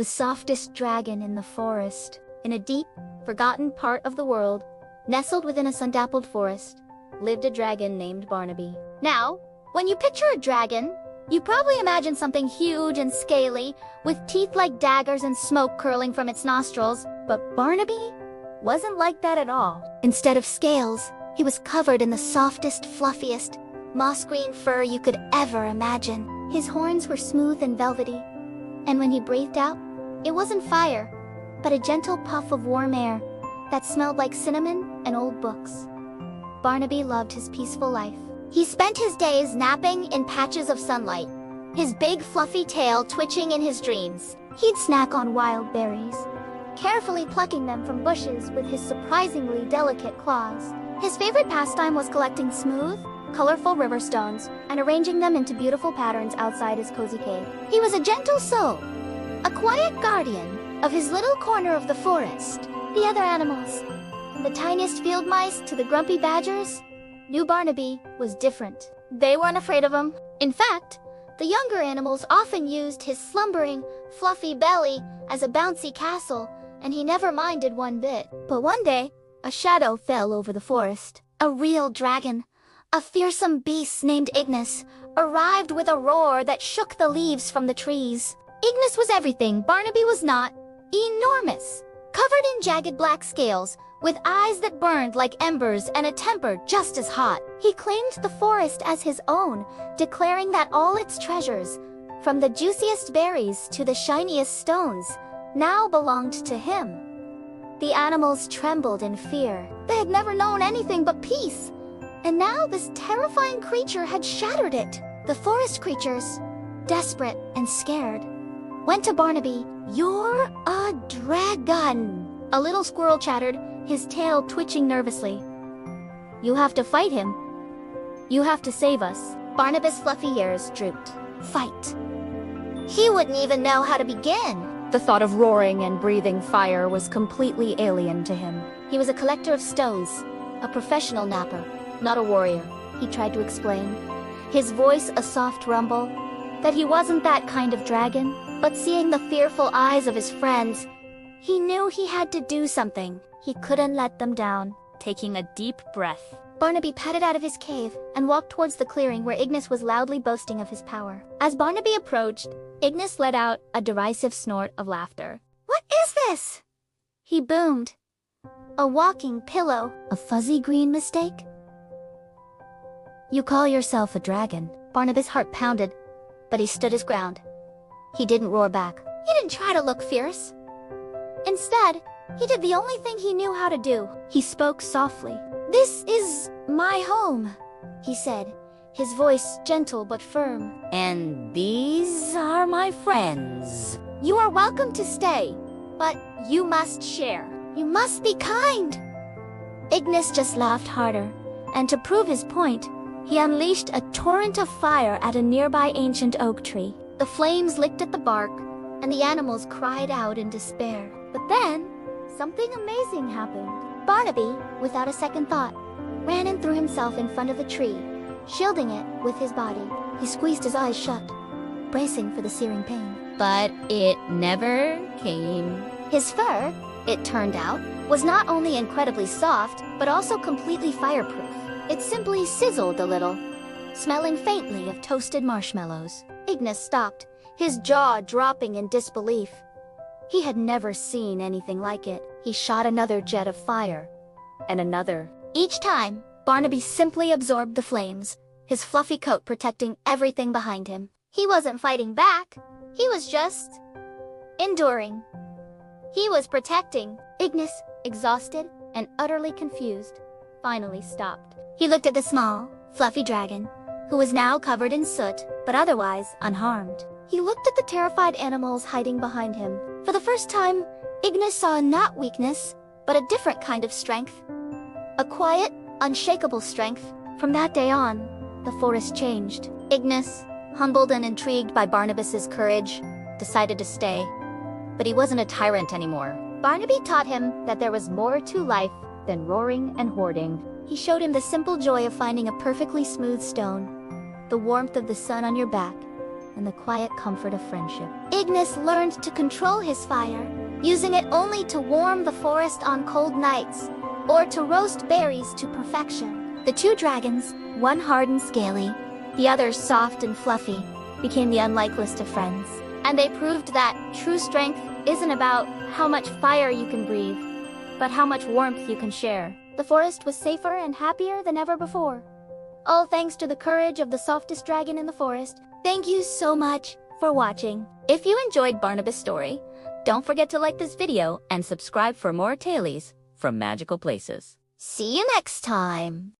the softest dragon in the forest. In a deep, forgotten part of the world, nestled within a sun-dappled forest, lived a dragon named Barnaby. Now, when you picture a dragon, you probably imagine something huge and scaly, with teeth like daggers and smoke curling from its nostrils. But Barnaby wasn't like that at all. Instead of scales, he was covered in the softest, fluffiest, moss-green fur you could ever imagine. His horns were smooth and velvety, and when he breathed out, it wasn't fire, but a gentle puff of warm air that smelled like cinnamon and old books. Barnaby loved his peaceful life. He spent his days napping in patches of sunlight, his big fluffy tail twitching in his dreams. He'd snack on wild berries, carefully plucking them from bushes with his surprisingly delicate claws. His favorite pastime was collecting smooth, colorful river stones and arranging them into beautiful patterns outside his cozy cave. He was a gentle soul, a quiet guardian of his little corner of the forest. The other animals, from the tiniest field mice to the grumpy badgers, knew Barnaby was different. They weren't afraid of him. In fact, the younger animals often used his slumbering, fluffy belly as a bouncy castle, and he never minded one bit. But one day, a shadow fell over the forest. A real dragon, a fearsome beast named Ignis, arrived with a roar that shook the leaves from the trees. Ignis was everything Barnaby was not. Enormous, covered in jagged black scales, with eyes that burned like embers and a temper just as hot. He claimed the forest as his own, declaring that all its treasures, from the juiciest berries to the shiniest stones, now belonged to him. The animals trembled in fear. They had never known anything but peace, and now this terrifying creature had shattered it. The forest creatures, desperate and scared, went to Barnaby. "You're a dragon," a little squirrel chattered, his tail twitching nervously. "You have to fight him. You have to save us." Barnaby's fluffy ears drooped. Fight. He wouldn't even know how to begin. The thought of roaring and breathing fire was completely alien to him. He was a collector of stones, a professional napper, not a warrior, he tried to explain, his voice a soft rumble, that he wasn't that kind of dragon. But seeing the fearful eyes of his friends, he knew he had to do something. He couldn't let them down. Taking a deep breath, Barnaby padded out of his cave and walked towards the clearing where Ignis was loudly boasting of his power. As Barnaby approached, Ignis let out a derisive snort of laughter. "What is this?" he boomed. "A walking pillow? A fuzzy green mistake?" "You call yourself a dragon?" Barnaby's heart pounded, but he stood his ground. He didn't roar back. He didn't try to look fierce. Instead, he did the only thing he knew how to do. He spoke softly. "This is my home," he said, his voice gentle but firm. "And these are my friends. You are welcome to stay, but you must share. You must be kind." Ignis just laughed harder, and to prove his point, he unleashed a torrent of fire at a nearby ancient oak tree. The flames licked at the bark, and the animals cried out in despair. But then, something amazing happened. Barnaby, without a second thought, ran and threw himself in front of the tree, shielding it with his body. He squeezed his eyes shut, bracing for the searing pain. But it never came. His fur, it turned out, was not only incredibly soft, but also completely fireproof. It simply sizzled a little, smelling faintly of toasted marshmallows. Ignis stopped, his jaw dropping in disbelief. He had never seen anything like it. He shot another jet of fire, and another. Each time, Barnaby simply absorbed the flames, his fluffy coat protecting everything behind him. He wasn't fighting back. He was just enduring. He was protecting. Ignis, exhausted and utterly confused, finally stopped. He looked at the small, fluffy dragon, who was now covered in soot, but otherwise unharmed. He looked at the terrified animals hiding behind him. For the first time, Ignis saw not weakness, but a different kind of strength. A quiet, unshakable strength. From that day on, the forest changed. Ignis, humbled and intrigued by Barnabas's courage, decided to stay. But he wasn't a tyrant anymore. Barnaby taught him that there was more to life than roaring and hoarding. He showed him the simple joy of finding a perfectly smooth stone, the warmth of the sun on your back, and the quiet comfort of friendship. Ignis learned to control his fire, using it only to warm the forest on cold nights, or to roast berries to perfection. The two dragons, one hard and scaly, the other soft and fluffy, became the unlikeliest of friends. And they proved that true strength isn't about how much fire you can breathe, but how much warmth you can share. The forest was safer and happier than ever before. All thanks to the courage of the softest dragon in the forest. Thank you so much for watching. If you enjoyed Barnabas' story, don't forget to like this video and subscribe for more tailies from magical places. See you next time!